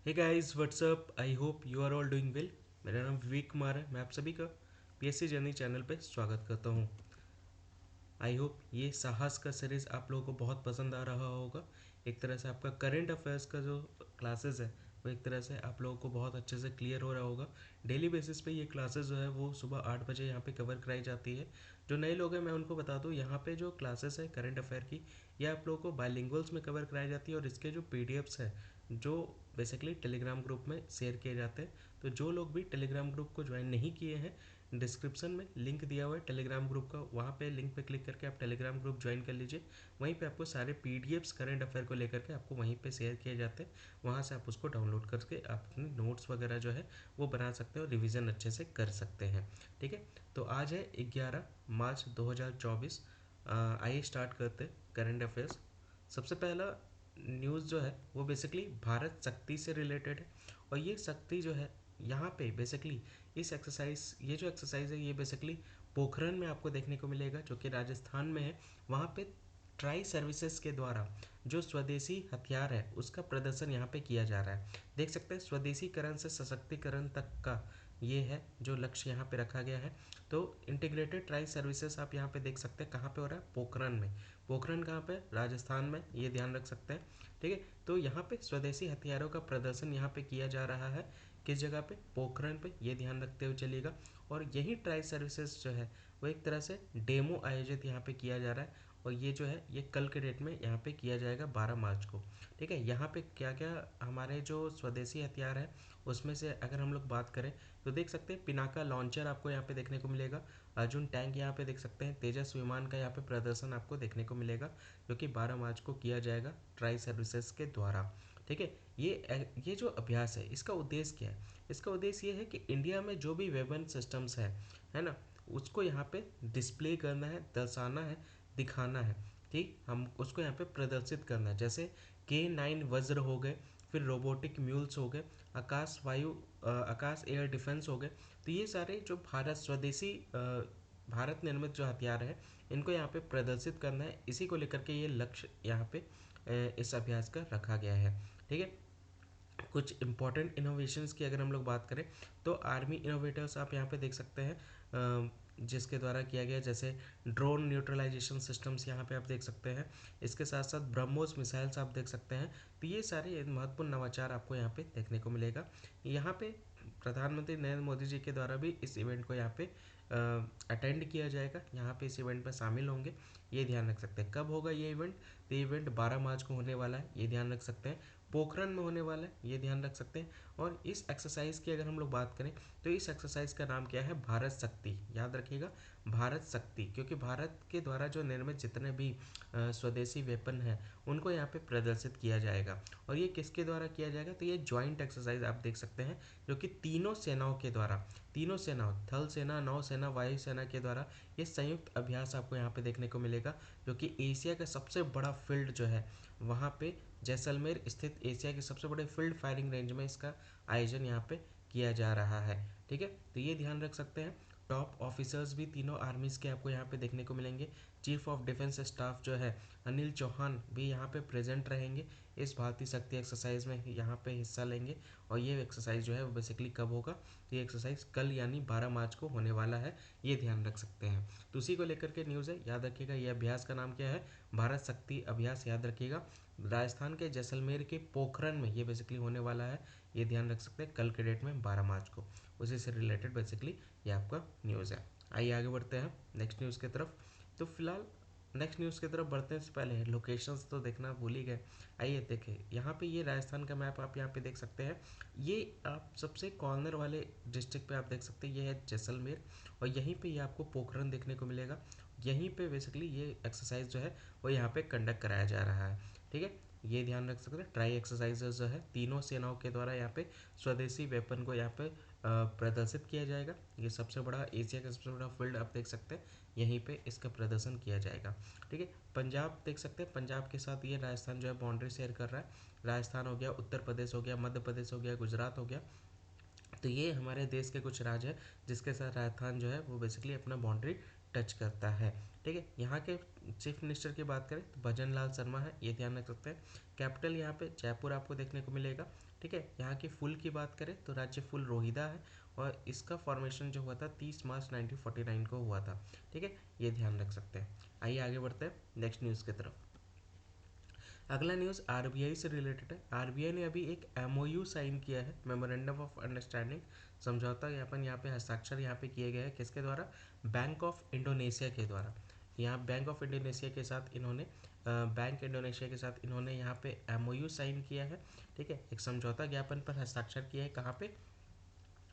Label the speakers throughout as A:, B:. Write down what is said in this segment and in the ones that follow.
A: Hey guys what's up, I hope you are all doing well. मेरा नाम विवेक कुमार है। मैं आप सभी का पीएससी जर्नी चैनल पे स्वागत करता हूँ। आई होप ये साहस का सीरीज़ आप लोगों को बहुत पसंद आ रहा होगा। एक तरह से आपका करंट अफेयर्स का जो क्लासेस है वो एक तरह से आप लोगों को बहुत अच्छे से क्लियर हो रहा होगा। डेली बेसिस पे ये क्लासेस जो है वो सुबह 8 बजे यहाँ पे कवर कराई जाती है। जो नए लोग हैं मैं उनको बता दूँ, यहाँ पे जो क्लासेस है करंट अफेयर की, ये आप लोगों को बाइलिंगुअल्स में कवर कराई जाती है और इसके जो पीडीएफ्स हैं जो बेसिकली टेलीग्राम ग्रुप में शेयर किए जाते हैं। तो जो लोग भी टेलीग्राम ग्रुप को ज्वाइन नहीं किए हैं, डिस्क्रिप्शन में लिंक दिया हुआ है टेलीग्राम ग्रुप का, वहाँ पे लिंक पे क्लिक करके आप टेलीग्राम ग्रुप ज्वाइन कर लीजिए। वहीं पे आपको सारे पीडीएफ्स करंट अफेयर को लेकर के आपको वहीं पे शेयर किए जाते हैं। वहाँ से आप उसको डाउनलोड करके आप अपने नोट्स वगैरह जो है वो बना सकते हैं और रिविज़न अच्छे से कर सकते हैं। ठीक है, तो आज है 11 मार्च 2024। आइए स्टार्ट करते हैं करंट अफेयर्स। सबसे पहला न्यूज़ जो है वो बेसिकली भारत शक्ति से रिलेटेड है। और ये शक्ति जो है यहाँ पे बेसिकली इस एक्सरसाइज, ये जो एक्सरसाइज है ये बेसिकली पोखरन में आपको देखने को मिलेगा जो कि राजस्थान में है। वहाँ पे ट्राई सर्विसेज के द्वारा जो स्वदेशी हथियार है उसका प्रदर्शन यहाँ पे किया जा रहा है। देख सकते हैं स्वदेशीकरण से सशक्तिकरण तक का ये है जो लक्ष्य यहाँ पे रखा गया है। तो इंटीग्रेटेड ट्राई सर्विसेज आप यहाँ पे देख सकते हैं कहाँ पे हो रहा है, पोखरन में। पोखरन कहाँ पे, राजस्थान में, ये ध्यान रख सकते हैं। ठीक है, तो यहाँ पे स्वदेशी हथियारों का प्रदर्शन यहाँ पे किया जा रहा है। किस जगह पे, पोखरन पे, ये ध्यान रखते हुए चलिएगा। और यही ट्राई सर्विसेज जो है वो एक तरह से डेमो आयोजित यहाँ पे किया जा रहा है। और ये जो है ये कल के डेट में यहाँ पे किया जाएगा 12 मार्च को। ठीक है, यहाँ पे क्या क्या हमारे जो स्वदेशी हथियार है उसमें से अगर हम लोग बात करें तो देख सकते हैं पिनाका लॉन्चर आपको यहाँ पे देखने को मिलेगा। अर्जुन टैंक यहाँ पे देख सकते हैं। तेजस विमान का यहाँ पे प्रदर्शन आपको देखने को मिलेगा जो कि 12 मार्च को किया जाएगा ट्राई सर्विसेज के द्वारा। ठीक है, ये जो अभ्यास है इसका उद्देश्य क्या है? इसका उद्देश्य ये है कि इंडिया में जो भी वेपन सिस्टम्स है ना, उसको यहाँ पे डिस्प्ले करना है, दर्शाना है, दिखाना है। ठीक, हम उसको यहाँ पे प्रदर्शित करना है। जैसे K9 वज्र हो गए, फिर रोबोटिक म्यूल्स हो गए, आकाश एयर डिफेंस हो गए। तो ये सारे जो भारत स्वदेशी भारत निर्मित जो हथियार है इनको यहाँ पे प्रदर्शित करना है। इसी को लेकर के ये लक्ष्य यहाँ पे इस अभ्यास का रखा गया है। ठीक है, कुछ इंपॉर्टेंट इनोवेशंस की अगर हम लोग बात करें तो आर्मी इनोवेटर्स आप यहाँ पे देख सकते हैं जिसके द्वारा किया गया, जैसे ड्रोन न्यूट्रलाइजेशन सिस्टम्स यहाँ पे आप देख सकते हैं। इसके साथ साथ ब्रह्मोस मिसाइल्स आप देख सकते हैं। तो ये सारे महत्वपूर्ण नवाचार आपको यहाँ पे देखने को मिलेगा। यहाँ पे प्रधानमंत्री नरेंद्र मोदी जी के द्वारा भी इस इवेंट को यहाँ पे अटेंड किया जाएगा, यहाँ पे इस इवेंट में शामिल होंगे। ये ध्यान रख सकते हैं। कब होगा ये इवेंट? तो ये इवेंट 12 मार्च को होने वाला है, ये ध्यान रख सकते हैं। पोखरन में होने वाला है, ये ध्यान रख सकते हैं। और इस एक्सरसाइज की अगर हम लोग बात करें तो इस एक्सरसाइज का नाम क्या है? भारत शक्ति। याद रखिएगा, भारत शक्ति, क्योंकि भारत के द्वारा जो निर्मित जितने भी स्वदेशी वेपन हैं उनको यहाँ पे प्रदर्शित किया जाएगा। और ये किसके द्वारा किया जाएगा? तो ये ज्वाइंट एक्सरसाइज आप देख सकते हैं जो कि तीनों सेनाओं के द्वारा, तीनों सेनाओं, थल सेना, नौ सेना, वायु सेना के द्वारा ये संयुक्त अभ्यास आपको यहाँ पे देखने को मिलेगा। जो कि एशिया का सबसे बड़ा फील्ड जो है वहाँ पे जैसलमेर स्थित एशिया के सबसे बड़े फील्ड फायरिंग रेंज में इसका आयोजन यहाँ पे किया जा रहा है। ठीक है, तो ये ध्यान रख सकते हैं। टॉप ऑफिसर्स भी तीनों आर्मीज के आपको यहाँ पे देखने को मिलेंगे। चीफ ऑफ डिफेंस स्टाफ जो है अनिल चौहान भी यहाँ पे प्रेजेंट रहेंगे, इस भारतीय शक्ति एक्सरसाइज में यहाँ पे हिस्सा लेंगे। और ये एक्सरसाइज जो है वो बेसिकली कब होगा? ये एक्सरसाइज कल यानी 12 मार्च को होने वाला है, ये ध्यान रख सकते हैं। तो उसी को लेकर के न्यूज़ है, याद रखिएगा। ये अभ्यास का नाम क्या है? भारत शक्ति अभ्यास, याद रखिएगा। राजस्थान के जैसलमेर के पोखरन में ये बेसिकली होने वाला है, ये ध्यान रख सकते हैं। कल के डेट में 12 मार्च को, उसी से रिलेटेड बेसिकली ये आपका न्यूज़ है। आइए आगे बढ़ते हैं नेक्स्ट न्यूज़ की तरफ। तो फिलहाल नेक्स्ट न्यूज़ की तरफ बढ़ने से पहले लोकेशंस तो देखना भूल ही गए। आइए देखें, यहाँ पे ये राजस्थान का मैप आप यहाँ पे देख सकते हैं। ये आप सबसे कॉर्नर वाले डिस्ट्रिक्ट पे आप देख सकते हैं, ये है जैसलमेर। और यहीं पे ये आपको पोखरन देखने को मिलेगा। यहीं पे बेसिकली ये एक्सरसाइज जो है वो यहाँ पे कंडक्ट कराया जा रहा है। ठीक है, ये ध्यान रख सकते हैं। ट्राई एक्सरसाइजेज जो है तीनों सेनाओं के द्वारा यहाँ पे स्वदेशी वेपन को यहाँ पे प्रदर्शित किया जाएगा। ये सबसे बड़ा, एशिया का सबसे बड़ा फील्ड आप देख सकते हैं, यहीं पे इसका प्रदर्शन किया जाएगा। ठीक है, पंजाब देख सकते हैं, पंजाब के साथ ये राजस्थान जो है बाउंड्री शेयर कर रहा है। राजस्थान हो गया, उत्तर प्रदेश हो गया, मध्य प्रदेश हो गया, गुजरात हो गया। तो ये हमारे देश के कुछ राज्य हैं जिसके साथ राजस्थान जो है वो बेसिकली अपना बाउंड्री टच करता है। ठीक है, यहाँ के चीफ मिनिस्टर की बात करें तो भजन लाल शर्मा है, ये ध्यान रख सकते हैं। कैपिटल यहाँ पे जयपुर आपको देखने को मिलेगा। ठीक है, यहाँ के फुल की बात करें तो राज्य फुल रोहिदा है और इसका फॉर्मेशन जो हुआ था 30 मार्च 1949 को हुआ था। ठीक है, ये ध्यान रख सकते हैं। आइए आगे बढ़ते हैं नेक्स्ट न्यूज़ की तरफ। अगला न्यूज़ आरबीआई से रिलेटेड है। आरबीआई ने अभी एक एमओयू साइन किया है, मेमोरेंडम ऑफ अंडरस्टैंडिंग, समझौता ज्ञापन यहाँ पे हस्ताक्षर यहाँ पे किए गए हैं। किसके द्वारा? बैंक ऑफ इंडोनेशिया के द्वारा। यहाँ बैंक ऑफ इंडोनेशिया के साथ इन्होंने बैंक इंडोनेशिया के साथ इन्होंने यहाँ पे एमओयू साइन किया है। ठीक है, एक समझौता ज्ञापन पर हस्ताक्षर किया है। कहाँ पे?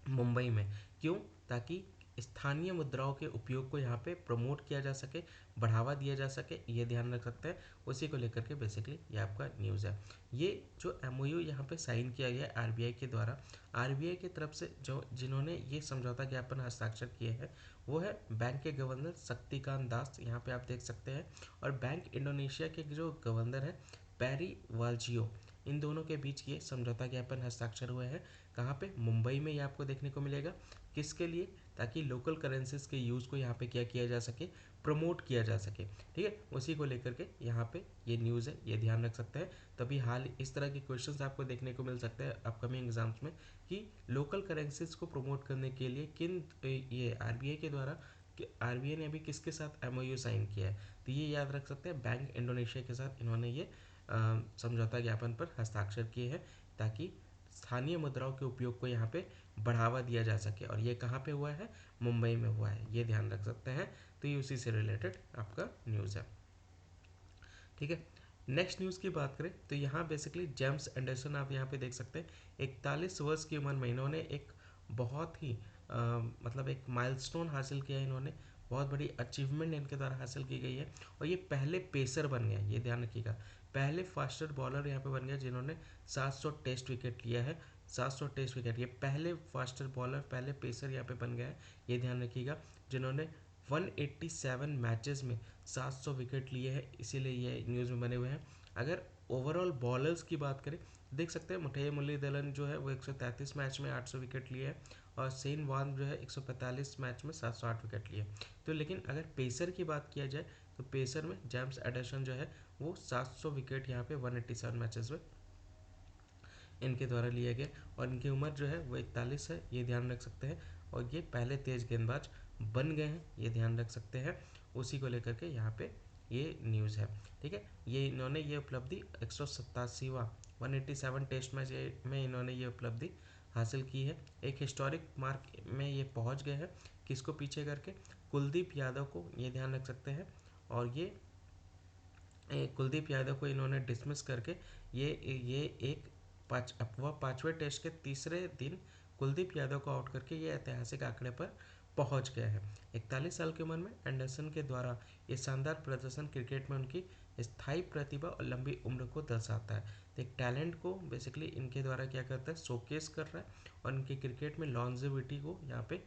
A: मुंबई में। क्यों? ताकि स्थानीय मुद्राओं के उपयोग को यहाँ पे प्रमोट किया जा सके, बढ़ावा दिया जा सके, ये ध्यान रख सकते हैं। उसी को लेकर के बेसिकली ये आपका न्यूज़ है। ये जो एमओयू यहाँ पे साइन किया गया है आरबीआई के द्वारा, आरबीआई की तरफ से जो जिन्होंने ये समझौता ज्ञापन हस्ताक्षर किए हैं वो है बैंक के गवर्नर शक्तिकांत दास, यहाँ पे आप देख सकते हैं, और बैंक इंडोनेशिया के जो गवर्नर हैं पेरी वाल्जियो, इन दोनों के बीच ये समझौता ज्ञापन हस्ताक्षर हुए हैं। कहाँ पे? मुंबई में ये आपको देखने को मिलेगा। किसके लिए? ताकि लोकल करेंसीज के यूज़ को यहाँ पे क्या किया जा सके, प्रमोट किया जा सके। ठीक है, उसी को लेकर के यहाँ पे ये न्यूज़ है, ये ध्यान रख सकते हैं। तभी हाल इस तरह के क्वेश्चंस आपको देखने को मिल सकते हैं अपकमिंग एग्जाम्स में कि लोकल करेंसीज को प्रमोट करने के लिए किन ये आरबीआई के द्वारा आरबीआई ने अभी किसके साथ एमओयू साइन किया है। तो ये याद रख सकते हैं, बैंक इंडोनेशिया के साथ इन्होंने ये समझौता ज्ञापन पर हस्ताक्षर किए हैं ताकि स्थानीय मुद्राओं के उपयोग को यहाँ पे बढ़ावा दिया जा सके। और ये कहाँ पे हुआ है? मुंबई में हुआ है, ये ध्यान रख सकते हैं। तो ये उसी से रिलेटेड आपका न्यूज़ है। ठीक है, नेक्स्ट न्यूज़ की बात करें तो यहाँ बेसिकली जेम्स एंडरसन आप यहाँ पे देख सकते हैं। 41 वर्ष की उम्र में इन्होंने एक बहुत ही मतलब एक माइलस्टोन हासिल किया है इन्होंने, बहुत बड़ी अचीवमेंट इनके द्वारा हासिल की गई है। और ये पहले पेसर बन गए, ये ध्यान रखिएगा, पहले फास्टर बॉलर यहाँ पे बन गया जिन्होंने 700 टेस्ट विकेट लिया है। 700 टेस्ट विकेट, ये पहले फास्टर बॉलर, पहले पेसर यहाँ पे बन गया है, ये ध्यान रखिएगा, जिन्होंने 187 मैचेस में 700 विकेट लिए हैं, इसीलिए ये न्यूज़ में बने हुए हैं। अगर ओवरऑल बॉलर्स की बात करें देख सकते हैं मुथैया मुरलीधरन जो है वो 133 मैच में 800 विकेट लिए हैं और शेन वॉर्न जो है 145 मैच में 708 विकेट लिए। तो लेकिन अगर पेसर की बात किया जाए तो पेसर में जेम्स एंडरसन जो है वो 700 विकेट यहाँ पे 187 मैचेस में इनके द्वारा लिया गया और इनकी उम्र जो है वो 41 है, ये ध्यान रख सकते हैं। और ये पहले तेज गेंदबाज बन गए हैं, ये ध्यान रख सकते हैं। उसी को लेकर के यहाँ पे ये न्यूज़ है। ठीक है, ये इन्होंने ये उपलब्धि 187वां 187 टेस्ट मैच में इन्होंने ये उपलब्धि हासिल की है। एक हिस्टोरिक मार्क में ये पहुंच गए हैं, किसको पीछे करके? कुलदीप यादव को, ये ध्यान रख सकते हैं। और ये कुलदीप यादव को इन्होंने डिसमिस करके ये एक पाँचवें टेस्ट के तीसरे दिन कुलदीप यादव को आउट करके ये ऐतिहासिक आंकड़े पर पहुंच गए हैं। 41 साल की उम्र में एंडरसन के द्वारा ये शानदार प्रदर्शन क्रिकेट में उनकी स्थायी प्रतिभा और लंबी उम्र को दर्शाता है। तो एक टैलेंट को बेसिकली इनके द्वारा क्या करता है, शोकेस कर रहा है और इनके क्रिकेट में लॉन्जेविटी को यहाँ पे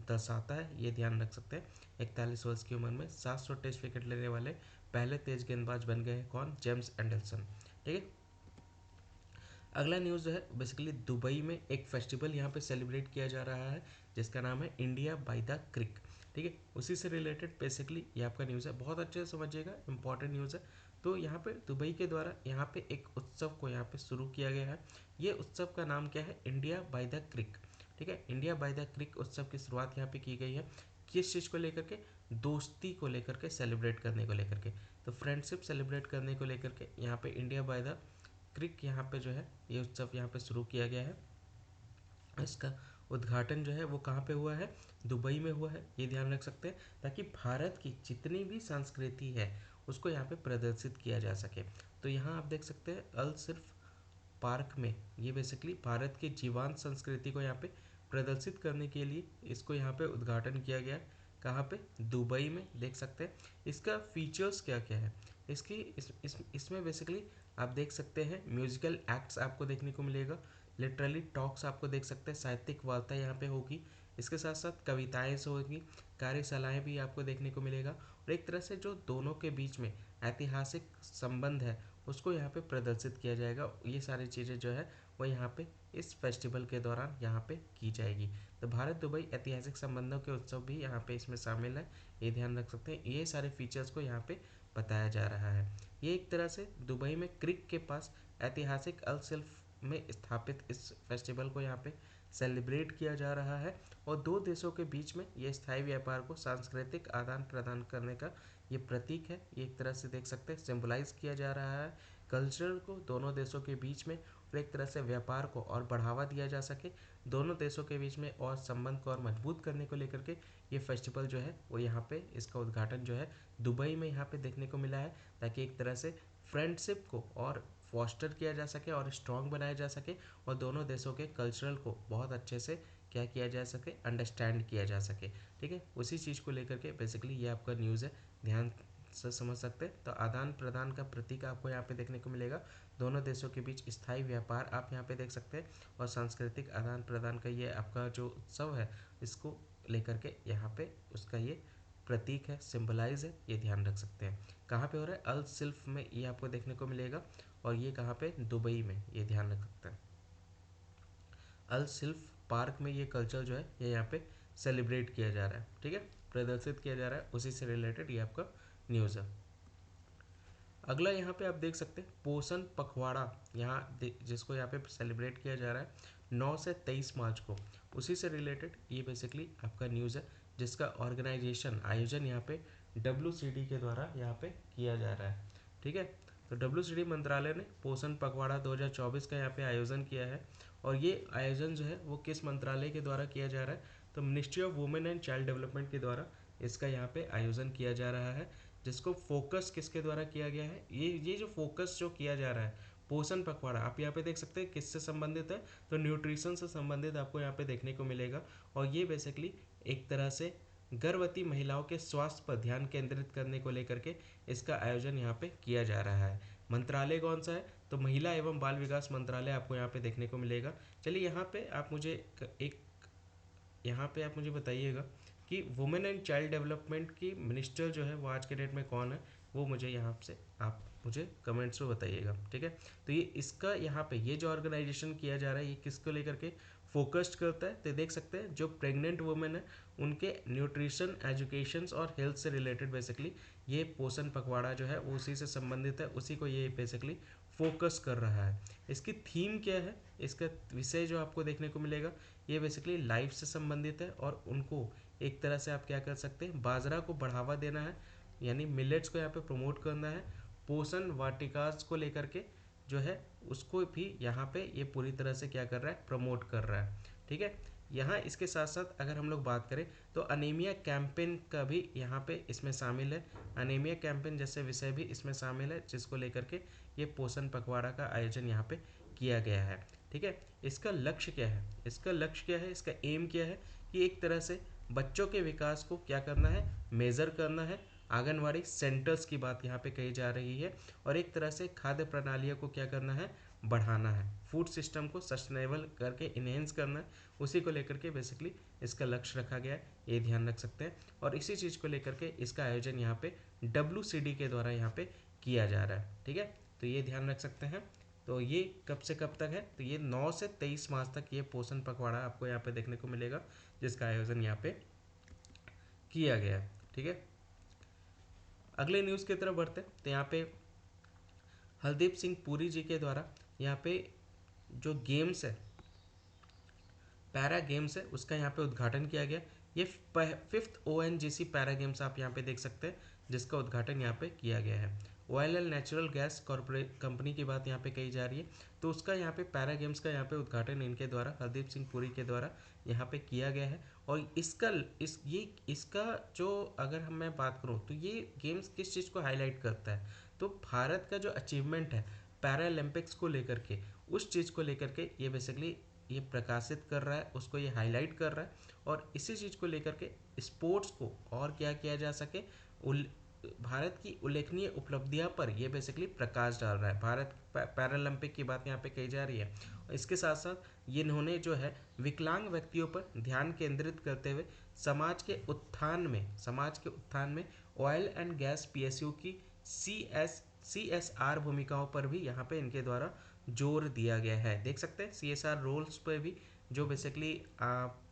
A: दर्शाता है, ये ध्यान रख सकते हैं। 41 वर्ष की उम्र में 700 टेस्ट विकेट लेने वाले पहले तेज गेंदबाज बन गए हैं कौन? James Anderson. ठीक है, अगला न्यूज़ जो है बेसिकली दुबई में एक फेस्टिवल यहाँ पे सेलिब्रेट किया जा रहा है जिसका नाम है इंडिया बाय द क्रिक। ठीक है, उसी से रिलेटेड बेसिकली ये आपका न्यूज़ है, बहुत अच्छे से समझिएगा, इंपॉर्टेंट न्यूज़ है। तो यहाँ पे दुबई के द्वारा यहाँ पे एक उत्सव को यहाँ पे शुरू किया गया है। ये उत्सव का नाम क्या है? इंडिया बाय द क्रिक। ठीक है, इंडिया बाय द क्रिक उत्सव की शुरुआत यहाँ पे की गई है। किस चीज़ को लेकर के? दोस्ती को लेकर के, सेलिब्रेट करने को लेकर के। तो फ्रेंडशिप सेलिब्रेट करने को लेकर के यहाँ पे इंडिया बाय द क्रिक यहाँ पे जो है ये उत्सव यहाँ पे शुरू किया गया है। इसका उद्घाटन जो है वो कहाँ पे हुआ है? दुबई में हुआ है, ये ध्यान रख सकते हैं, ताकि भारत की जितनी भी संस्कृति है उसको यहाँ पे प्रदर्शित किया जा सके। तो यहाँ आप देख सकते हैं अल सिर्फ पार्क में ये बेसिकली भारत की जीवांत संस्कृति को यहाँ पे प्रदर्शित करने के लिए इसको यहाँ पे उद्घाटन किया गया है। कहाँ पे? दुबई में, देख सकते हैं। इसका फीचर्स क्या क्या है इसकी इसमें बेसिकली आप देख सकते हैं म्यूजिकल एक्ट्स आपको देखने को मिलेगा, लिटरली टॉक्स आपको देख सकते हैं, साहित्यिक वार्ता यहाँ पे होगी, इसके साथ साथ कविताएं से होगी, कार्यशालाएं भी आपको देखने को मिलेगा। और एक तरह से जो दोनों के बीच में ऐतिहासिक संबंध है उसको यहाँ पे प्रदर्शित किया जाएगा। ये सारी चीज़ें जो है वो यहाँ पे इस फेस्टिवल के दौरान यहाँ पे की जाएगी। तो भारत दुबई ऐतिहासिक संबंधों के उत्सव भी यहाँ पे इसमें शामिल है, ये ध्यान रख सकते हैं। ये सारे फीचर्स को यहाँ पे बताया जा रहा है। ये एक तरह से दुबई में क्रिक के पास ऐतिहासिक अल सिल्फ में स्थापित इस फेस्टिवल को यहाँ पे सेलिब्रेट किया जा रहा है और दो देशों के बीच में ये स्थायी व्यापार को सांस्कृतिक आदान प्रदान करने का ये प्रतीक है। ये एक तरह से देख सकते हैं सिंबलाइज किया जा रहा है कल्चर को दोनों देशों के बीच में, और एक तरह से व्यापार को और बढ़ावा दिया जा सके दोनों देशों के बीच में और संबंध को और मजबूत करने को लेकर के ये फेस्टिवल जो है वो यहाँ पे इसका उद्घाटन जो है दुबई में यहाँ पे देखने को मिला है, ताकि एक तरह से फ्रेंडशिप को और फॉस्टर किया जा सके और स्ट्रॉन्ग बनाया जा सके और दोनों देशों के कल्चरल को बहुत अच्छे से क्या किया जा सके, अंडरस्टैंड किया जा सके। ठीक है, उसी चीज़ को लेकर के बेसिकली ये आपका न्यूज़ है, ध्यान से समझ सकते हैं। तो आदान प्रदान का प्रतीक आपको यहाँ पे देखने को मिलेगा, दोनों देशों के बीच स्थायी व्यापार आप यहाँ पे देख सकते हैं और सांस्कृतिक आदान प्रदान का ये आपका जो उत्सव है इसको लेकर के यहाँ पे उसका ये प्रतीक है, सिंबलाइज है, ये ध्यान रख सकते हैं। कहाँ पे हो रहा है? अल सिल्फ में ये आपको देखने को मिलेगा और ये कहाँ पे? दुबई में, ये ध्यान रख सकते हैं। अल सिल्फ पार्क में ये कल्चर जो है ये यहाँ पे सेलिब्रेट किया जा रहा है। ठीक है, प्रदर्शित किया जा रहा है, उसी से रिलेटेड ये आपका न्यूज़ है। अगला यहाँ पे आप देख सकते हैं पोषण पखवाड़ा, जिसको यहाँ पे सेलिब्रेट किया जा रहा है 9 से 23 मार्च को, उसी से रिलेटेड ये बेसिकली आपका न्यूज़ है, जिसका ऑर्गेनाइजेशन आयोजन यहाँ पे WCD के द्वारा यहाँ पे किया जा रहा है। ठीक है, तो WCD मंत्रालय ने पोषण पखवाड़ा 2024 का यहाँ पे आयोजन किया है और ये आयोजन जो है वो किस मंत्रालय के द्वारा किया जा रहा है? तो ministry of women and child development के द्वारा इसका यहाँ पे आयोजन किया जा रहा है, जिसको फोकस किसके द्वारा किया गया है? ये जो फोकस जो किया जा रहा है पोषण पखवाड़ा, आप यहाँ पे देख सकते हैं किससे संबंधित है? तो न्यूट्रिशन से संबंधित आपको यहाँ पे देखने को मिलेगा और ये बेसिकली एक तरह से गर्भवती महिलाओं के स्वास्थ्य पर ध्यान केंद्रित करने को लेकर के इसका आयोजन यहाँ पे किया जा रहा है। मंत्रालय कौन सा है? तो महिला एवं बाल विकास मंत्रालय आपको यहाँ पे देखने को मिलेगा। चलिए यहाँ पे आप मुझे बताइएगा कि वुमेन एंड चाइल्ड डेवलपमेंट की मिनिस्टर जो है वो आज के डेट में कौन है, वो मुझे यहाँ से आप मुझे कमेंट्स में बताइएगा। ठीक है, तो ये इसका यहाँ पे ये जो ऑर्गेनाइजेशन किया जा रहा है ये किसको लेकर के फोकस्ड करता है? तो देख सकते हैं जो प्रेग्नेंट वुमेन है उनके न्यूट्रिशन, एजुकेशन और हेल्थ से रिलेटेड बेसिकली ये पोषण पखवाड़ा जो है वो उसी से संबंधित है, उसी को ये बेसिकली फोकस कर रहा है। इसकी थीम क्या है? इसका विषय जो आपको देखने को मिलेगा ये बेसिकली लाइफ से संबंधित है और उनको एक तरह से आप क्या कर सकते हैं, बाजरा को बढ़ावा देना है, यानी मिलेट्स को यहाँ पे प्रमोट करना है। पोषण वाटिकास को लेकर के जो है उसको भी यहाँ पे ये पूरी तरह से क्या कर रहा है, प्रमोट कर रहा है। ठीक है, यहाँ इसके साथ साथ अगर हम लोग बात करें तो अनीमिया कैंपेन का भी यहाँ पे इसमें शामिल है, अनीमिया कैंपेन जैसे विषय भी इसमें शामिल है, जिसको लेकर के ये पोषण पखवाड़ा का आयोजन यहाँ पे किया गया है। ठीक है, इसका लक्ष्य क्या है? इसका लक्ष्य क्या है, इसका एम क्या है कि एक तरह से बच्चों के विकास को क्या करना है, मेज़र करना है। आंगनवाड़ी सेंटर्स की बात यहाँ पे कही जा रही है और एक तरह से खाद्य प्रणालियों को क्या करना है, बढ़ाना है, फूड सिस्टम को सस्टेनेबल करके इन्हेंस करना है, उसी को लेकर के बेसिकली इसका लक्ष्य रखा गया है, ये ध्यान रख सकते हैं। और इसी चीज़ को लेकर के इसका आयोजन यहाँ पे WCD के द्वारा यहाँ पे किया जा रहा है। ठीक है, तो ये ध्यान रख सकते हैं। तो ये कब से कब तक है? तो ये 9 से 23 मार्च तक ये पोषण पखवाड़ा आपको यहाँ पे देखने को मिलेगा, जिसका आयोजन यहाँ पे किया गया है। ठीक है, अगले न्यूज़ की तरफ बढ़ते हैं। तो यहाँ पे हरदीप सिंह पुरी जी के द्वारा यहाँ पे जो गेम्स है, पैरा गेम्स है, उसका यहाँ पे उद्घाटन किया गया। ये 5th ONGC पैरा गेम्स आप यहाँ पे देख सकते हैं, जिसका उद्घाटन यहाँ पे किया गया है। Oil and natural gas corporate company की बात यहाँ पे कही जा रही है, तो उसका यहाँ पे पैरा गेम्स का यहाँ पे उद्घाटन इनके द्वारा, हरदीप सिंह पुरी के द्वारा यहाँ पे किया गया है। और इसका जो अगर मैं बात करूँ तो ये गेम्स किस चीज़ को हाईलाइट करता है? तो भारत का जो अचीवमेंट है पैरालंपिक्स को लेकर के, उस चीज़ को लेकर के ये बेसिकली ये प्रकाशित कर रहा है, उसको ये हाईलाइट कर रहा है और इसी चीज़ को लेकर के स्पोर्ट्स को और क्या किया जा सके, भारत की उल्लेखनीय उपलब्धियां पर ये बेसिकली प्रकाश डाल रहा है। भारत पैरालंपिक की बात यहाँ पे कही जा रही है। इसके साथ साथ ये इन्होंने जो है विकलांग व्यक्तियों पर ध्यान केंद्रित करते हुए समाज के उत्थान में ऑयल एंड गैस PSU की CSR भूमिकाओं पर भी यहाँ पे इनके द्वारा जोर दिया गया है। देख सकते हैं CSR रोल्स पर भी, जो बेसिकली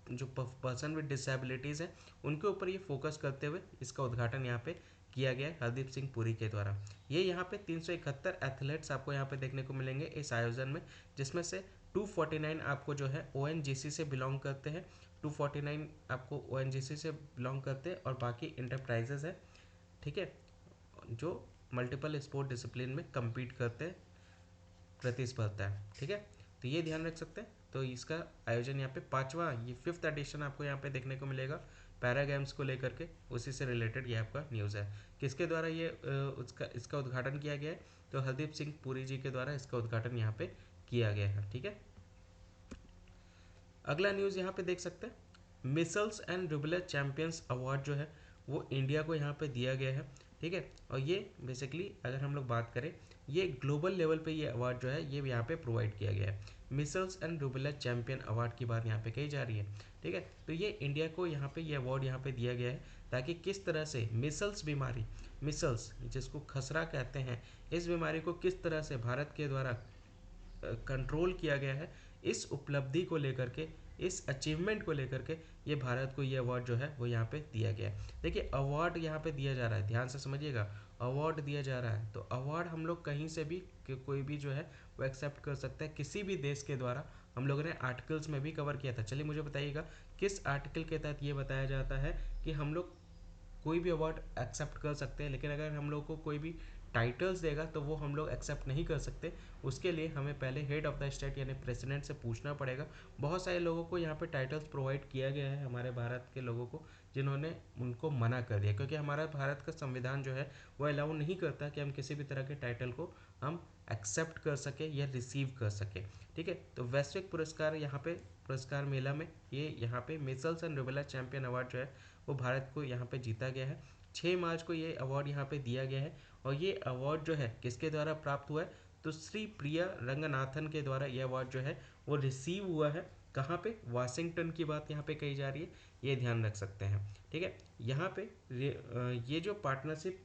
A: जो पर्सन विद डिसेबिलिटीज़ हैं उनके ऊपर ये फोकस करते हुए इसका उद्घाटन यहाँ पे किया गया है हरदीप सिंह पुरी के द्वारा। ये यहाँ पे 371 एथलीट्स आपको यहाँ पे देखने को मिलेंगे इस आयोजन में, जिसमें से 249 आपको जो है ONGC से बिलोंग करते हैं, 249 आपको ONGC से बिलोंग करते हैं और बाकी इंटरप्राइजेज है, ठीक है, जो मल्टीपल स्पोर्ट डिसिप्लिन में कम्पीट करते हैं, प्रतिस्पर्धा है, ठीक है। तो ये ध्यान रख सकते हैं। तो इसका आयोजन यहाँ पे पांचवा, ये 5th एडिशन आपको यहाँ पे देखने को मिलेगा पैरा गेम्स को लेकर के, उसी से रिलेटेड ये आपका न्यूज़ है। किसके द्वारा ये इसका उद्घाटन किया गया है? तो हरदीप सिंह पुरी जी के द्वारा इसका उद्घाटन यहाँ पे किया गया है, ठीक है। अगला न्यूज़ यहाँ पे देख सकते हैं, micelles and rubella champions award जो है वो इंडिया को यहाँ पे दिया गया है, ठीक है। और ये बेसिकली अगर हम लोग बात करें, ये ग्लोबल लेवल पे ये अवार्ड जो है ये यहाँ पे प्रोवाइड किया गया है। Micelles and rubella champion award की बात यहाँ पे कही जा रही है, ठीक है। तो ये इंडिया को यहाँ पे ये अवार्ड यहाँ पे दिया गया है ताकि किस तरह से मिसल्स बीमारी, मिसल्स जिसको खसरा कहते हैं, इस बीमारी को किस तरह से भारत के द्वारा कंट्रोल किया गया है, इस उपलब्धि को लेकर के, इस अचीवमेंट को लेकर के ये भारत को ये अवार्ड जो है वो यहाँ पे दिया गया है। देखिए अवार्ड यहाँ पे दिया जा रहा है, ध्यान से समझिएगा, अवार्ड दिया जा रहा है। तो अवार्ड हम लोग कहीं से भी कोई भी जो है वो एक्सेप्ट कर सकता है, किसी भी देश के द्वारा। हम लोगों ने आर्टिकल्स में भी कवर किया था। चलिए मुझे बताइएगा किस आर्टिकल के तहत ये बताया जाता है कि हम लोग कोई भी अवार्ड एक्सेप्ट कर सकते हैं, लेकिन अगर हम लोग को कोई भी टाइटल्स देगा तो वो हम लोग एक्सेप्ट नहीं कर सकते। उसके लिए हमें पहले हेड ऑफ द स्टेट यानी प्रेसिडेंट से पूछना पड़ेगा। बहुत सारे लोगों को यहाँ पे टाइटल्स प्रोवाइड किया गया है, हमारे भारत के लोगों को, जिन्होंने उनको मना कर दिया, क्योंकि हमारा भारत का संविधान जो है वो अलाउ नहीं करता कि हम किसी भी तरह के टाइटल को हम एक्सेप्ट कर सके या रिसीव कर सके, ठीक है। तो वैश्विक पुरस्कार यहाँ पे पुरस्कार मेला में ये यहाँ पे micelles and rubella champion award जो है वो भारत को यहाँ पे जीता गया है। 6 मार्च को ये अवार्ड यहाँ पे दिया गया है और ये अवार्ड जो है किसके द्वारा प्राप्त हुआ है? तो श्री प्रिया रंगनाथन के द्वारा ये अवार्ड जो है वो रिसीव हुआ है। कहाँ पे? वाशिंगटन की बात यहाँ पे कही जा रही है, ये ध्यान रख सकते हैं, ठीक है। यहाँ पे ये जो partnership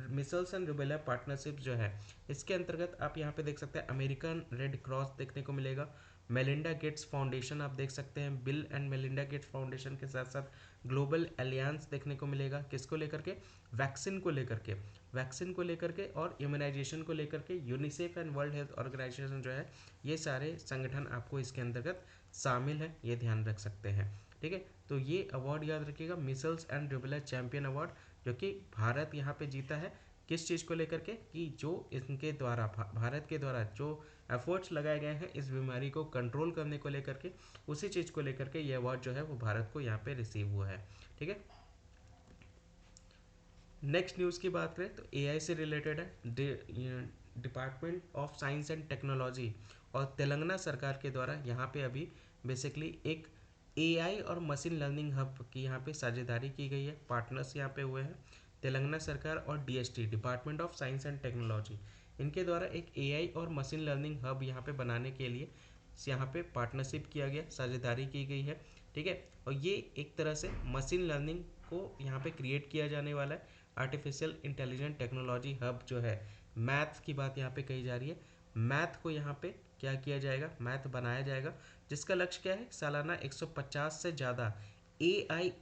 A: micelles and rubella partnership जो है, इसके अंतर्गत आप यहाँ पे देख सकते हैं अमेरिकन रेड क्रॉस देखने को मिलेगा, मेलिंडा गेट्स फाउंडेशन आप देख सकते हैं, bill and Melinda Gates foundation के साथ साथ ग्लोबल एलियंस देखने को मिलेगा। किसको लेकर के? वैक्सीन को लेकर के, वैक्सीन को लेकर के और इम्यूनाइजेशन को लेकर के UNICEF and World Health Organization जो है, ये सारे संगठन आपको इसके अंतर्गत शामिल है, ये ध्यान रख सकते हैं, ठीक है। तो ये अवार्ड याद रखिएगा, micelles and rubella champion award, जो कि भारत यहाँ पे जीता है। किस चीज़ को लेकर के? कि जो इनके द्वारा भारत के द्वारा जो एफर्ट्स लगाए गए हैं इस बीमारी को कंट्रोल करने को लेकर के, उसी चीज़ को लेकर के ये अवार्ड जो है वो भारत को यहाँ पे रिसीव हुआ है, ठीक है। नेक्स्ट न्यूज़ की बात करें तो एआई से रिलेटेड है। Department of science and technology और तेलंगाना सरकार के द्वारा यहाँ पे अभी बेसिकली एक एआई और मशीन लर्निंग हब की यहाँ पे साझेदारी की गई है। पार्टनर्स यहाँ पे हुए हैं तेलंगाना सरकार और DST, department of science and technology, इनके द्वारा एक एआई और मशीन लर्निंग हब यहाँ पे बनाने के लिए यहाँ पे पार्टनरशिप किया गया, साझेदारी की गई है, ठीक है। और ये एक तरह से मशीन लर्निंग को यहाँ पे क्रिएट किया जाने वाला है। आर्टिफिशियल इंटेलिजेंट टेक्नोलॉजी हब जो है, मैथ की बात यहाँ पे कही जा रही है, मैथ को यहाँ पे क्या किया जाएगा? मैथ बनाया जाएगा, जिसका लक्ष्य क्या है? सालाना 150 से ज़्यादा एआई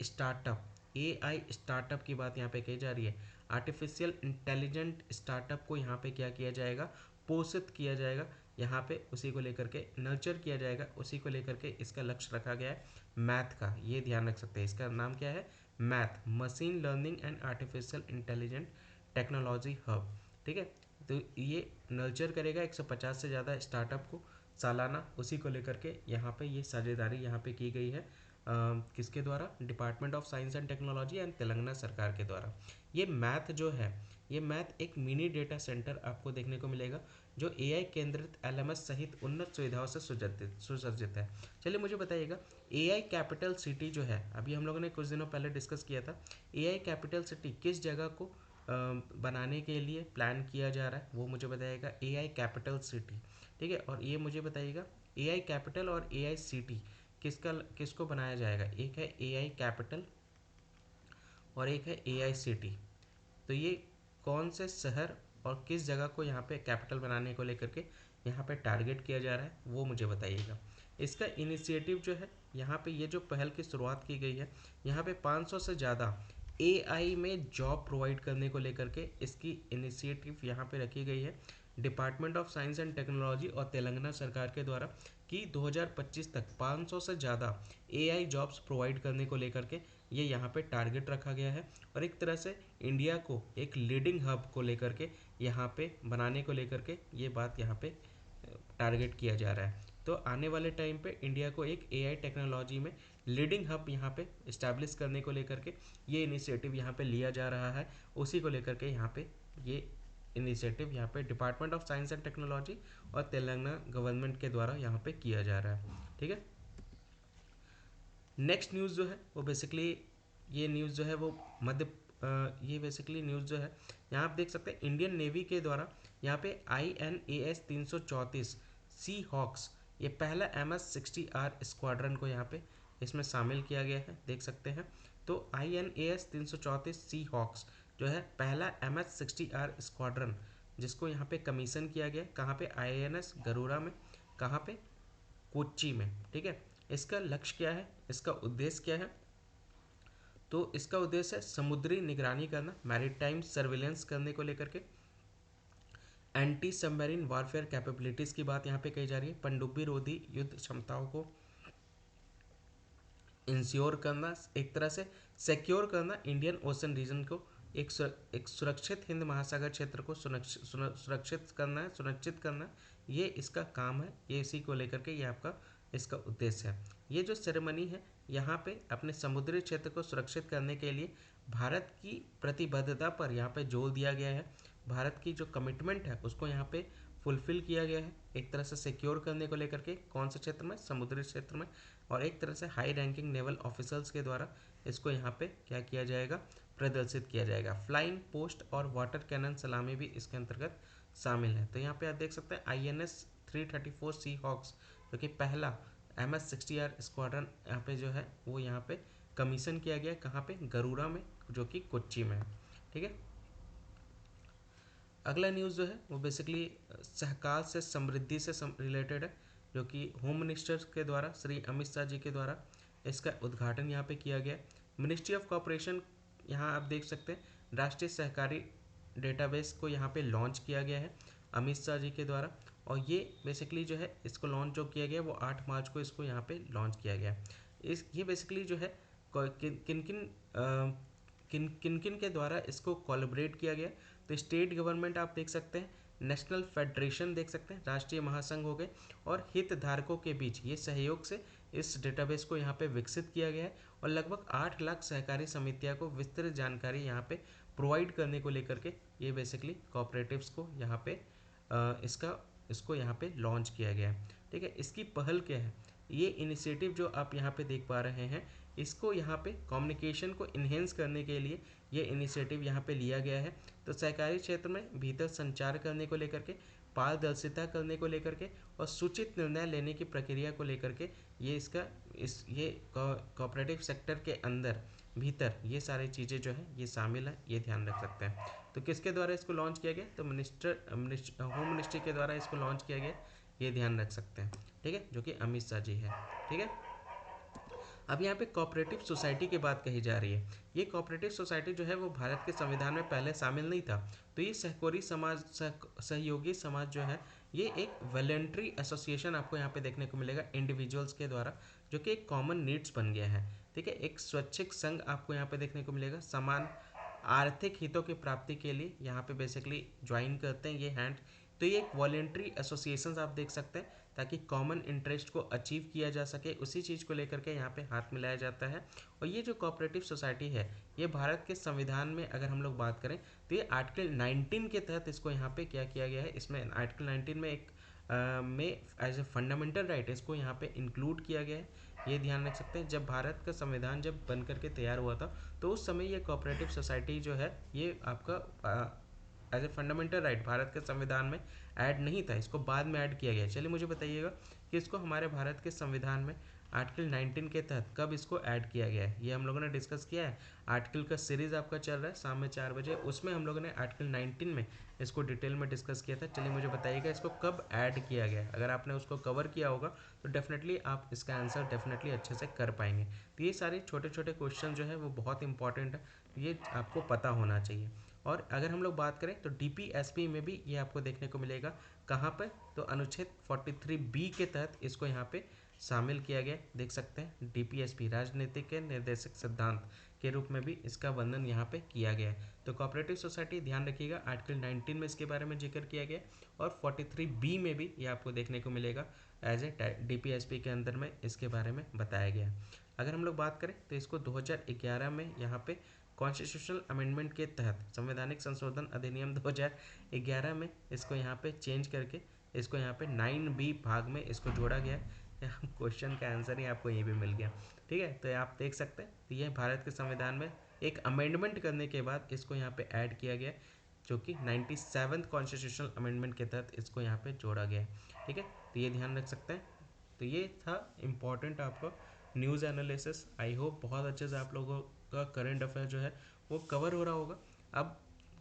A: स्टार्टअप की बात यहाँ पे कही जा रही है। आर्टिफिशियल इंटेलिजेंट स्टार्टअप को यहाँ पे क्या किया जाएगा? पोषित किया जाएगा, यहाँ पे उसी को लेकर के नर्चर किया जाएगा, उसी को लेकर के इसका लक्ष्य रखा गया है मैथ का, ये ध्यान रख सकते हैं। इसका नाम क्या है? Math, machine learning and artificial intelligent technology hub, ठीक है। तो ये नर्चर करेगा 150 से ज़्यादा स्टार्टअप को सालाना, उसी को लेकर के यहाँ पे ये साझेदारी यहाँ पे की गई है। किसके द्वारा? Department of science and technology and Telangana सरकार के द्वारा। ये मैथ जो है, ये मैथ एक मिनी डेटा सेंटर आपको देखने को मिलेगा, जो एआई केंद्रित एलएमएस सहित उन्नत सुविधाओं से सुसज्जित है। चलिए मुझे बताइएगा, एआई कैपिटल सिटी जो है, अभी हम लोगों ने कुछ दिनों पहले डिस्कस किया था, एआई कैपिटल सिटी किस जगह को बनाने के लिए प्लान किया जा रहा है, वो मुझे बताइएगा। एआई कैपिटल सिटी, ठीक है। और ये मुझे बताइएगा एआई कैपिटल और एआई सिटी किसको बनाया जाएगा? एक है एआई कैपिटल और एक है एआई सिटी। तो ये कौन से शहर और किस जगह को यहाँ पे कैपिटल बनाने को लेकर के यहाँ पे टारगेट किया जा रहा है वो मुझे बताइएगा। इसका इनिशिएटिव जो है यहाँ पे ये जो पहल की शुरुआत की गई है, यहाँ पे 500 से ज़्यादा एआई में जॉब प्रोवाइड करने को लेकर के इसकी इनिशिएटिव यहाँ पे रखी गई है department of science and technology और तेलंगाना सरकार के द्वारा कि 2025 तक 500 से ज़्यादा एआई जॉब्स प्रोवाइड करने को लेकर के ये यहाँ पे टारगेट रखा गया है और एक तरह से इंडिया को एक लीडिंग हब को लेकर के यहाँ पे बनाने को लेकर के ये बात यहाँ पे टारगेट किया जा रहा है। तो आने वाले टाइम पे इंडिया को एक एआई टेक्नोलॉजी में लीडिंग हब यहाँ पे इस्टेब्लिश करने को लेकर के ये इनिशिएटिव यहाँ पे लिया जा रहा है। उसी को लेकर के यहाँ पे ये इनिशिएटिव यहाँ पे department of science and technology और तेलंगाना गवर्नमेंट के द्वारा यहाँ पे किया जा रहा है। ठीक है, नेक्स्ट न्यूज़ जो है वो बेसिकली ये न्यूज़ जो है वो ये बेसिकली न्यूज़ जो है यहाँ आप देख सकते हैं इंडियन नेवी के द्वारा यहाँ पे INAS 334 सी हॉक्स ये पहला MS-60R स्क्वाड्रन को यहाँ पे इसमें शामिल किया गया है, देख सकते हैं। तो INAS 334 सी हॉक्स जो है पहला MS-60R स्क्वाड्रन जिसको यहाँ पे कमीशन किया गया, कहाँ पे INS गरुड़ा में, कहाँ पे कोच्चि में। ठीक है, इसका लक्ष्य क्या है, इसका उद्देश्य क्या है, तो इसका उद्देश्य है समुद्री निगरानी करना, मैरीटाइम सर्विलेंस करने को लेकर के, एंटी सबमरीन वारफेयर कैपेबिलिटीज़ की बात यहाँ पे कही जा रही है, पनडुब्बी रोधी युद्ध क्षमताओं को इंश्योर करना, एक तरह से सिक्योर करना इंडियन ओशन रीजन को, एक सुरक्षित हिंद महासागर क्षेत्र को सुरक्षित करना है, सुनिश्चित करना, ये इसका काम है, ये इसी को लेकर के ये आपका इसका उद्देश्य है। ये जो सेरेमनी है यहाँ पे अपने समुद्री क्षेत्र को सुरक्षित करने के लिए भारत की प्रतिबद्धता पर यहाँ पे जोर दिया गया है, भारत की जो कमिटमेंट है उसको यहाँ पे फुलफिल किया गया है, एक तरह से सिक्योर करने को लेकर के, कौन से क्षेत्र में, समुद्री क्षेत्र में, और एक तरह से हाई रैंकिंग नेवल ऑफिसर्स के द्वारा इसको यहाँ पे क्या किया जाएगा, प्रदर्शित किया जाएगा। फ्लाइंग पोस्ट और वाटर कैनन सलामी भी इसके अंतर्गत शामिल है। तो यहाँ पे आप देख सकते हैं INS 334 सी हॉक्स जो कि पहला MS-60R स्क्वाड्रन यहाँ पे जो है वो यहाँ पे कमीशन किया गया, कहाँ पे, गरुड़ा में, जो कि कोच्चि में है। ठीक है, अगला न्यूज़ जो है वो बेसिकली सहकार से समृद्धि से रिलेटेड है, जो कि होम मिनिस्टर के द्वारा श्री अमित शाह जी के द्वारा इसका उद्घाटन यहाँ पे किया गया। मिनिस्ट्री ऑफ कॉपरेशन यहाँ आप देख सकते हैं राष्ट्रीय सहकारी डेटाबेस को यहाँ पे लॉन्च किया गया है अमित शाह जी के द्वारा, और ये बेसिकली जो है इसको लॉन्च जो किया गया वो 8 मार्च को इसको यहाँ पे लॉन्च किया गया। इस ये बेसिकली जो है किन किन के द्वारा इसको कोलैबोरेट किया गया, तो स्टेट गवर्नमेंट आप देख सकते हैं, नेशनल फेडरेशन देख सकते हैं, राष्ट्रीय महासंघ हो गए, और हितधारकों के बीच ये सहयोग से इस डेटाबेस को यहाँ पे विकसित किया गया है और लगभग 8 लाख सहकारी समितियों को विस्तृत जानकारी यहाँ पे प्रोवाइड करने को लेकर के ये बेसिकली कोऑपरेटिव्स को यहाँ पे इसको यहाँ पे लॉन्च किया गया है। ठीक है, इसकी पहल क्या है, ये इनिशिएटिव जो आप यहाँ पे देख पा रहे हैं इसको यहाँ पे कम्युनिकेशन को इन्हेंस करने के लिए ये इनिशिएटिव यहाँ पे लिया गया है। तो सहकारी क्षेत्र में भीतर संचार करने को लेकर के, पारदर्शिता करने को लेकर के और सूचित निर्णय लेने की प्रक्रिया को लेकर के ये ये कोऑपरेटिव सेक्टर के अंदर भीतर ये सारी चीज़ें जो है ये शामिल है, ये ध्यान रख सकते हैं। तो किसके द्वारा इसको लॉन्च किया गया, तो होम मिनिस्ट्री के द्वारा इसको लॉन्च किया गया, ये ध्यान रख सकते हैं। ठीक है, जो कि अमित शाह जी है। ठीक है, अब यहाँ पे कोऑपरेटिव सोसाइटी की बात कही जा रही है। ये कोऑपरेटिव सोसाइटी जो है वो भारत के संविधान में पहले शामिल नहीं था। तो ये सहकारी समाज, सहयोगी समाज जो है ये एक वॉलंटरी एसोसिएशन आपको यहाँ पे देखने को मिलेगा इंडिविजुअल्स के द्वारा, जो कि एक कॉमन नीड्स बन गया है। ठीक है, एक स्वैच्छिक संघ आपको यहाँ पे देखने को मिलेगा, समान आर्थिक हितों की प्राप्ति के लिए यहाँ पे बेसिकली ज्वाइन करते हैं ये हैंड। तो ये एक वॉलेंट्री एसोसिएशंस आप देख सकते हैं ताकि कॉमन इंटरेस्ट को अचीव किया जा सके, उसी चीज़ को लेकर के यहाँ पे हाथ मिलाया जाता है। और ये जो कोऑपरेटिव सोसाइटी है ये भारत के संविधान में अगर हम लोग बात करें तो ये आर्टिकल 19 के तहत इसको यहाँ पे क्या किया गया है, इसमें आर्टिकल 19 में एक में एज ए फंडामेंटल राइट इसको यहाँ पे इंक्लूड किया गया है। ये ध्यान रख सकते हैं, जब भारत का संविधान जब बन करके तैयार हुआ था तो उस समय ये कोऑपरेटिव सोसाइटी जो है ये आपका as a fundamental right Bharat के संविधान में ऐड नहीं था, इसको बाद में ऐड किया गया। चलिए मुझे बताइएगा कि इसको हमारे भारत के संविधान में आर्टिकल 19 के तहत कब इसको ऐड किया गया है, ये हम लोगों ने डिस्कस किया है। आर्टिकल का सीरीज आपका चल रहा है शाम में 4 बजे, उसमें हम लोगों ने आर्टिकल 19 में इसको डिटेल में डिस्कस किया था। चलिए मुझे बताइएगा इसको कब ऐड किया गया है। अगर आपने उसको कवर किया होगा तो डेफिनेटली आप इसका आंसर डेफिनेटली अच्छे से कर पाएंगे। तो ये सारे छोटे छोटे क्वेश्चन जो है वो बहुत इंपॉर्टेंट है, ये आपको पता होना चाहिए। और अगर हम लोग बात करें तो डीपीएसपी में भी ये आपको देखने को मिलेगा। कहाँ पर? तो अनुच्छेद 43B के तहत इसको यहाँ पे शामिल किया गया। देख सकते हैं डीपीएसपी राजनीतिक के निर्देशक सिद्धांत के रूप में भी इसका वर्णन यहाँ पे किया गया है। तो कोऑपरेटिव सोसाइटी ध्यान रखिएगा, आर्टिकल 19 में इसके बारे में जिक्र किया गया और 43B में भी ये आपको देखने को मिलेगा एज ए डीपीएसपी के अंदर में इसके बारे में बताया गया। अगर हम लोग बात करें तो इसको 2011 में यहाँ पे कॉन्स्टिट्यूशनल अमेंडमेंट के तहत संवैधानिक संशोधन अधिनियम 2011 में इसको यहाँ पे चेंज करके इसको यहाँ पे 9B भाग में इसको जोड़ा गया। क्वेश्चन का आंसर ही आपको यहीं पे मिल गया। ठीक है, तो आप देख सकते हैं तो ये भारत के संविधान में एक अमेंडमेंट करने के बाद इसको यहाँ पे ऐड किया गया, जो कि 97th कॉन्स्टिट्यूशनल अमेंडमेंट के तहत इसको यहाँ पे जोड़ा गया है। ठीक है, तो ये ध्यान रख सकते हैं। तो ये था इम्पॉर्टेंट आपका न्यूज़ एनालिसिस। आई होप बहुत अच्छे से आप लोगों का करंट अफेयर जो है वो कवर हो रहा होगा। अब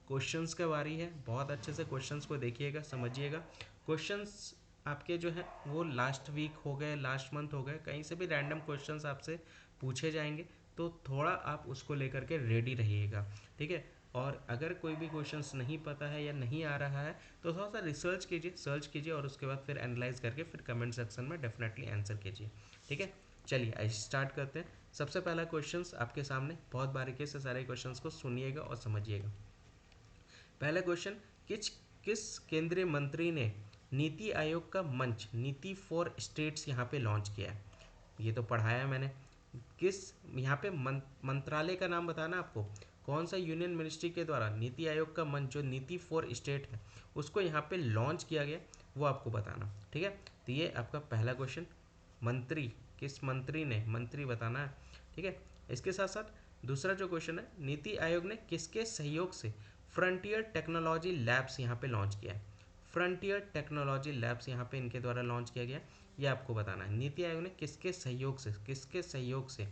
A: क्वेश्चंस का बारी है, बहुत अच्छे से क्वेश्चंस को देखिएगा, समझिएगा। क्वेश्चंस आपके जो है वो लास्ट वीक हो गए, लास्ट मंथ हो गए, कहीं से भी रैंडम क्वेश्चंस आपसे पूछे जाएंगे, तो थोड़ा आप उसको लेकर के रेडी रहिएगा। ठीक है, और अगर कोई भी क्वेश्चंस नहीं पता है या नहीं आ रहा है तो थोड़ा सा रिसर्च कीजिए, सर्च कीजिए और उसके बाद फिर एनालाइज करके फिर कमेंट सेक्शन में डेफिनेटली आंसर कीजिए। ठीक है, चलिए आज स्टार्ट करते हैं। सबसे पहला क्वेश्चंस आपके सामने, बहुत बारीकी से सारे क्वेश्चंस को सुनिएगा और समझिएगा। पहला क्वेश्चन, किस केंद्रीय मंत्री ने नीति आयोग का मंच नीति फॉर स्टेट्स यहाँ पे लॉन्च किया है? ये तो पढ़ाया है मैंने। किस यहाँ पे मंत्रालय का नाम बताना आपको, कौन सा यूनियन मिनिस्ट्री के द्वारा नीति आयोग का मंच जो नीति फॉर स्टेट है उसको यहाँ पे लॉन्च किया गया, वो आपको बताना। ठीक है, तो ये आपका पहला क्वेश्चन। मंत्री, किस मंत्री ने, मंत्री बताना है। ठीक है, इसके साथ साथ दूसरा जो क्वेश्चन है, नीति आयोग ने किसके सहयोग से फ्रंटियर टेक्नोलॉजी लैब्स यहाँ पे लॉन्च किया है? फ्रंटियर टेक्नोलॉजी लैब्स यहाँ पे इनके द्वारा लॉन्च किया गया, ये आपको बताना है। नीति आयोग ने किसके सहयोग से, किसके सहयोग से,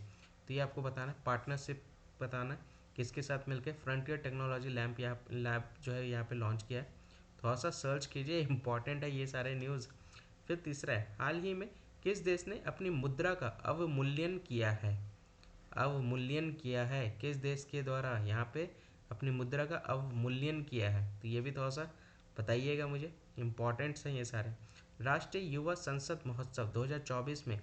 A: तो ये आपको बताना है। पार्टनरशिप बताना है, किसके साथ मिलकर फ्रंटियर टेक्नोलॉजी लैब जो है यहाँ पे लॉन्च किया है। थोड़ा सा सर्च कीजिए, इंपॉर्टेंट है ये सारे न्यूज़। फिर तीसरा है, हाल ही में किस देश ने अपनी मुद्रा का अवमूल्यन किया है? अवमूल्यन किया है, किस देश के द्वारा यहाँ पे अपनी मुद्रा का अवमूल्यन किया है? तो ये भी थोड़ा सा बताइएगा मुझे, इंपॉर्टेंट्स हैं ये सारे। राष्ट्रीय युवा संसद महोत्सव 2024 में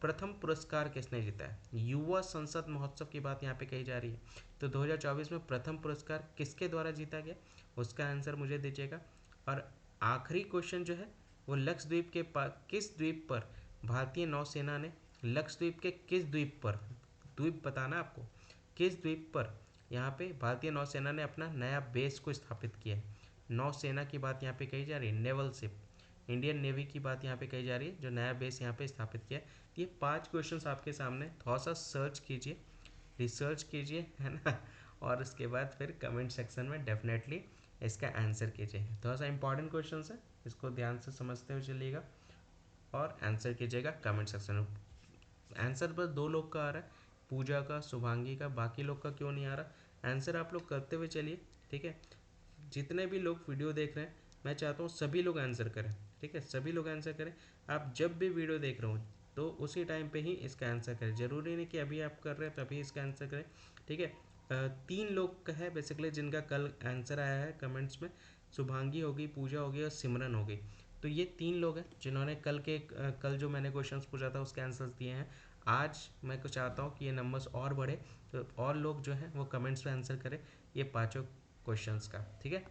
A: प्रथम पुरस्कार किसने जीता है? युवा संसद महोत्सव की बात यहाँ पे कही जा रही है, तो 2024 में प्रथम पुरस्कार किसके द्वारा जीता गया, उसका आंसर मुझे दीजिएगा। और आखिरी क्वेश्चन जो है वो लक्षद्वीप के किस द्वीप पर भारतीय नौसेना ने, लक्षद्वीप के किस द्वीप पर, द्वीप बताना आपको, किस द्वीप पर यहाँ पे भारतीय नौसेना ने अपना नया बेस को स्थापित किया है? नौसेना की बात यहाँ पे कही जा रही है, नेवल शिप, इंडियन नेवी की बात यहाँ पे कही जा रही है, जो नया बेस यहाँ पे स्थापित किया है। ये 5 क्वेश्चंस आपके सामने, थोड़ा सा सर्च कीजिए, रिसर्च कीजिए, है ना, और उसके बाद फिर कमेंट सेक्शन में डेफिनेटली इसका आंसर कीजिए। थोड़ा सा इंपॉर्टेंट क्वेश्चन है, इसको ध्यान से समझते हुए चलिएगा और आंसर कीजिएगा कमेंट सेक्शन में। आंसर बस 2 लोग का आ रहा है, पूजा का, शुभांगी का, बाकी लोग का क्यों नहीं आ रहा? आंसर आप लोग करते हुए चलिए। ठीक है, जितने भी लोग वीडियो देख रहे हैं मैं चाहता हूँ सभी लोग आंसर करें। ठीक है, सभी लोग आंसर करें। आप जब भी वीडियो देख रहे हो तो उसी टाइम पे ही इसका आंसर करें, ज़रूरी नहीं कि अभी आप कर रहे हैं तभी इसका आंसर करें। ठीक है, 3 लोग का है बेसिकली जिनका कल आंसर आया है कमेंट्स में, शुभांगी होगी, पूजा होगी और सिमरन होगी। तो ये 3 लोग हैं जिन्होंने कल जो मैंने क्वेश्चंस पूछा था उसके आंसर्स दिए हैं। आज मैं को चाहता हूँ कि ये नंबर्स और बढ़े, तो और लोग जो हैं वो कमेंट्स में आंसर करें ये 5 क्वेश्चंस का। ठीक है,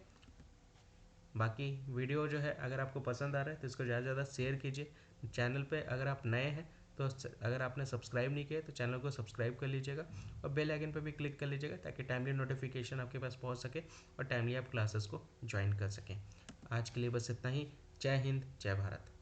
A: बाकी वीडियो जो है अगर आपको पसंद आ रहा है तो इसको ज़्यादा से ज़्यादा शेयर कीजिए। चैनल पे अगर आप नए हैं तो अगर आपने सब्सक्राइब नहीं किया तो चैनल को सब्सक्राइब कर लीजिएगा और बेल आइकन पर भी क्लिक कर लीजिएगा ताकि टाइमली नोटिफिकेशन आपके पास पहुंच सके और टाइमली आप क्लासेस को ज्वाइन कर सकें। आज के लिए बस इतना ही। जय हिंद, जय भारत।